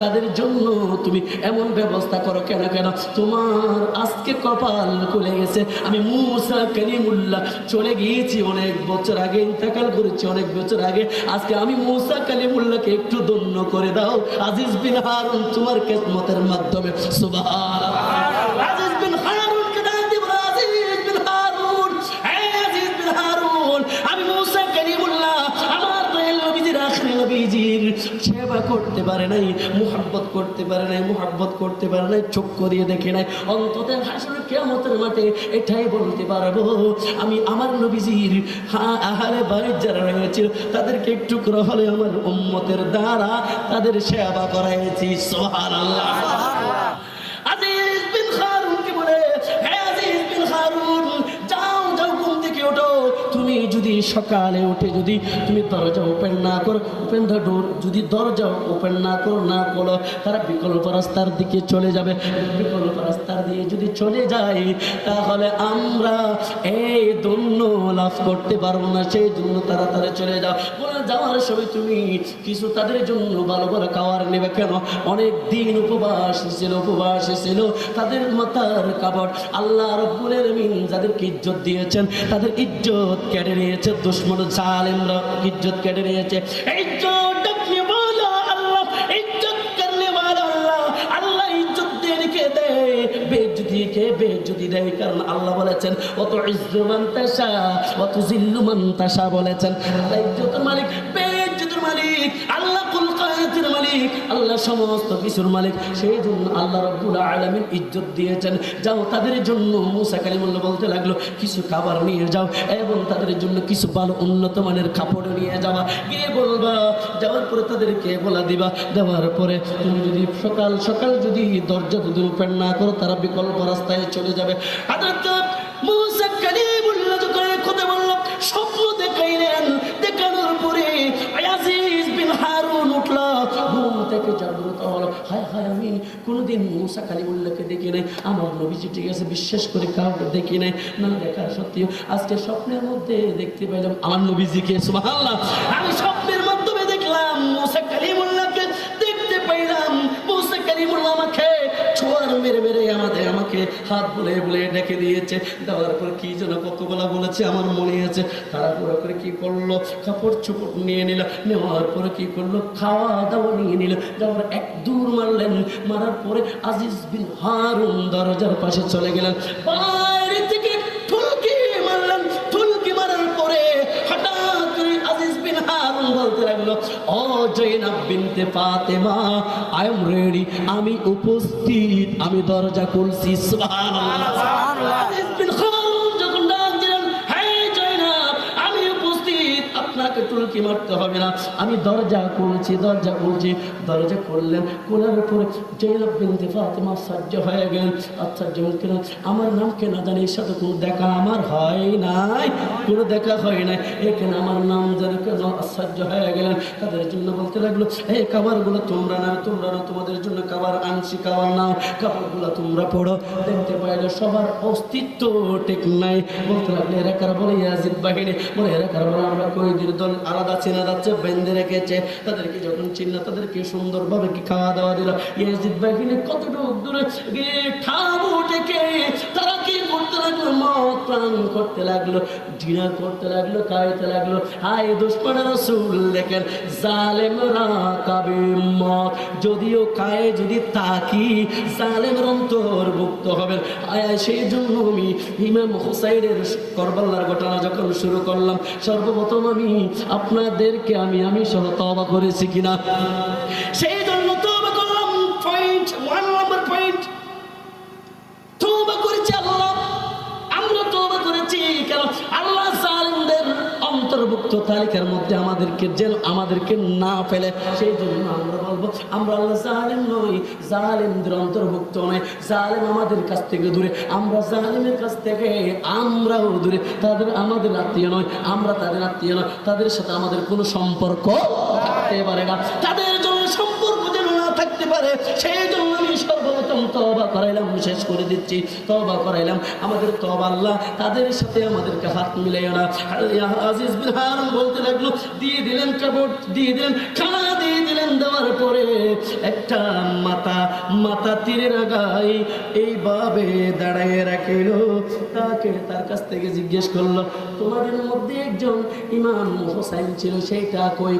তাদের জন্য তুমি এমন ব্যবস্থা করো কেন কেন তোমার আজকে কপাল খুলে গেছে। আমি মুসা কালিমুল্লাহ চলে গিয়েছি অনেক বছর আগে, ইন্তেকাল করেছি অনেক বছর আগে। আজকে আমি মুসা কালিমুল্লাহকে একটু ধন্য করে দাও আজিজ বিন হারুন তোমার কিসমতের মাধ্যমে। সুবহানাল্লাহ। আজিজ বিন হারুনকে ডাক দিব, আজিজ বিন হারুন, হে আজিজ বিন হারুন, আমি মুসা কালিমুল্লাহ আমার দয়াল নবীজির আখিরি নবীজির সেবা করতে পারে নাই, মুহাব্বত করতে পারে নাই, মুহাব্বত করতে পারে নাই, চক্ষু দিয়ে দেখে নাই। অন্তত হাসরের কিয়ামতের মাঠে এটাই বলতে পারবো আমি আমার নবীজির আহলে বাইত যারা রয়েছে তাদেরকে একটু করে হলে আমার উম্মতের দ্বারা তাদের সেবা করাইছি। সুবহানাল্লাহ। আজিজ বিন হারুন কি বলে, হে আজিজ বিন হারুন, যাও যাও ঘুম থেকে ওঠো। তুমি যদি সকালে উঠে যদি তুমি দরজা ওপেন না করো, ওপেন দ্য ডোর, যদি দরজা ওপেন না করো তারা বিকল্প রাস্তার দিকে চলে যাবে। বিকল্প রাস্তার দিয়ে যদি চলে যায় তাহলে আমরা এই ধন্য লাভ করতে পারবো না, সেই জন্য তাড়াতাড়ি চলে যাও। বলে যাওয়ার সময় তুমি কিছু তাদের জন্য ভালো ভালো খাবার নেবে। কেন? অনেক দিন উপবাস ছিল তাদের মাথার কাপড় আল্লাহ রাব্বুল আলামিন যাদেরকে ইজ্জত দিয়েছেন তাদের ইজ্জত কেড়ে নিয়েছে দুশমন জালেমরা, ইজ্জত কেড়ে নিয়েছে। ইজ্জত ডাকলে বলো আল্লাহ, ইজ্জত করলে বলো আল্লাহ, আল্লাহ ইজ্জত দিয়ে রেখে দেয়, বেজ্জতি দেয়। কারণ আল্লাহ বলেছেন অত ইজ্জু মান তাশা ওয়া তুযিল্লু মান তাশা বলেছেন। আল্লাহ ইজ্জতের মালিক, বেজ্জতির মালিক, আল্লাহ কুল কায়াতের মালিক, আল্লাহ সমস্ত কিছুর মালিক। সেই জন্য আল্লাহ রাব্বুল আলামিন ইজ্জত দিয়েছেন। যাও তাদের জন্য মুসা কালিমুল্লাহ বলতে লাগলো কিছু খাবার নিয়ে যাও এবং তাদের জন্য কিছু ভালো উন্নত মানের কাপড় নিয়ে যাওয়া। গিয়ে বলবা, যাওয়ার পরে তাদেরকে বলা দিবা, দেওয়ার পরে তুমি যদি সকাল সকাল যদি দরজা যদি ওপেন না করো তারা বিকল্প রাস্তায় চলে যাবে। হযরত মুসা কালিমুল্লাহ যখন কথা বলল স্বপ্ন দেখাইলেন, দেখানোর পরে আজিজ বিন হারুন উঠল, ঘুম থেকে জাগ্রত হলো। হায় হায়, আমি কোনোদিন মুসা কালিমুল্লাহকে দেখি নাই, আমার নবীজি ঠিক আছে বিশ্বাস করে কাউকে দেখি নাই, না দেখার সত্ত্বেও আজকে স্বপ্নের মধ্যে দেখতে পেলাম আমার নবীজিকে। সুবহানাল্লাহ। আমি স্বপ্নের মাধ্যমে দেখলাম মুসা কালিমুল্লাহকে দেখতে পাইলাম। মুসা কালিমুল্লাহ আমাকে ছোঁয়ার মেরে মেরে আমাকে হাত বলে বলে ডেকে দিয়েছে। দেওয়ার পর কি যেন কতগুলা বলেছে আমার মনে আছে। তাড়াহুড়ো করে কি করলো, কাপড় চোপড় নিয়ে নিল, নেওয়ার পরে কি করলো, খাওয়া দাওয়া নিয়ে নিল। যাওয়ার এক দূর মারলেন, মারার পরে আজিজ বিন হারুন দরজার পাশে চলে গেলেন, বাইরে থেকে ঠুলকি মারলেন। ঠুলকি মারার পরে হঠাৎ করে আজিজ বিন হারুন বলতে লাগলো, ও জয়নাব বিনতে ফাতেমা, আই এম রেডি, আমি উপস্থিত, আমি দরজা খুলছি। সুবহানাল্লাহ। আজিজ বিন হারুন যখন ডাক দিলেন, হে জয়নাব আমি উপস্থিত, আপনাকে টুলকি মারতে হবে না, আমি দরজা খুলছি। দরজা খুললেন। খোলার পরে জয়নাব বিনতে ফাতেমা আশ্চর্য হয়ে গেলেন। আশ্চর্য কেন? আমার নামকে না জানি, এর সাথে কোনো দেখা আমার হয় নাই, কোনো দেখা হয় নাই, এখানে আমার নাম জানি কেন? আশ্চর্য হয়ে গেলেন। তাদের জন্য বলতে লাগলো, এই খাবারগুলো তোমরা না, তোমাদের জন্য খাবার আনছি, খাবার নাও, খাবারগুলো তোমরা পড়ো। দেখতে পাইলো সবার অস্তিত্ব ঠিক নাই। বলতে লাগলো, এরা কারা? বলে ইয়াজিদ বাহিনী। বলে এরা কারা? বলে আমরা কয়েকদিন দল আলাদা চেনা যাচ্ছে, বেঁধে রেখেছে। তাদেরকে যখন চিন্না তাদেরকে সুন্দরভাবে কি খাওয়া দাওয়া দিল। ইয়াজিদ বাহিনী কতটুকু দূরে গিয়ে ঠাবু ডেকে তারা কি করতে লাগলো, মদ পান করতে লাগলো, ডিনার করতে লাগলো, খাইতে লাগলো। হায় দুশমন রাসূল দেখেন জালেমরা খাবে মদ, যদিও খায় যদি তাকি জালেমের অন্তর্ভুক্ত হবে। সেই জন্য আমি ইমাম হুসাইনের কারবালার ঘটনা যখন শুরু করলাম, সর্বপ্রথম আমি আপনাদেরকে আমি সহ তওবা করেছি কিনা সেই জন্য তওবা করলাম। পয়েন্ট 1 নম্বর পয়েন্ট, তওবা করেছি আল্লাহ, আমরা তওবা করেছি। কেন? আল্লাহ জালিমদের অন্তর্ভুক্ত তালিকার মধ্যে আমাদেরকে না ফেলে, সেই জন্য আমরা বলবো আমরা আল্লাহ জালিম নই, জালিমদের অন্তর্ভুক্ত নয়। জালিম আমাদের কাছ থেকে দূরে, আমরা জালিমের কাছ থেকে আমরাও দূরে। তাদের আমাদের আত্মীয় নয়, আমরা তাদের আত্মীয় নয়, তাদের সাথে আমাদের কোনো সম্পর্ক থাকতে পারে না, তাদের জন্য সম্পর্ক যেন না থাকতে পারে। সেই জন্য আমি সর্বপ্রথম তওবা করাইলাম, শেষ করে দিচ্ছি, তওবা করাইলাম। আমাদের তওবা আল্লাহ তাদের সাথে আমাদেরকে হাত মিলাইও না। আজিজ বিন হারুন বলতে লাগলো, দিয়ে দিলেন কাপড়, দিয়ে দিলেন খানা, দিয়ে দিলেন দেওয়ার পরে একটা মাথা তীরের আগায় এইভাবে দাঁড়াইয়ে রাখিল। তার কাছ থেকে জিজ্ঞেস করলো, তোমাদের মধ্যে একজন ইমাম হোসাইন ছিল, সেইটা কই?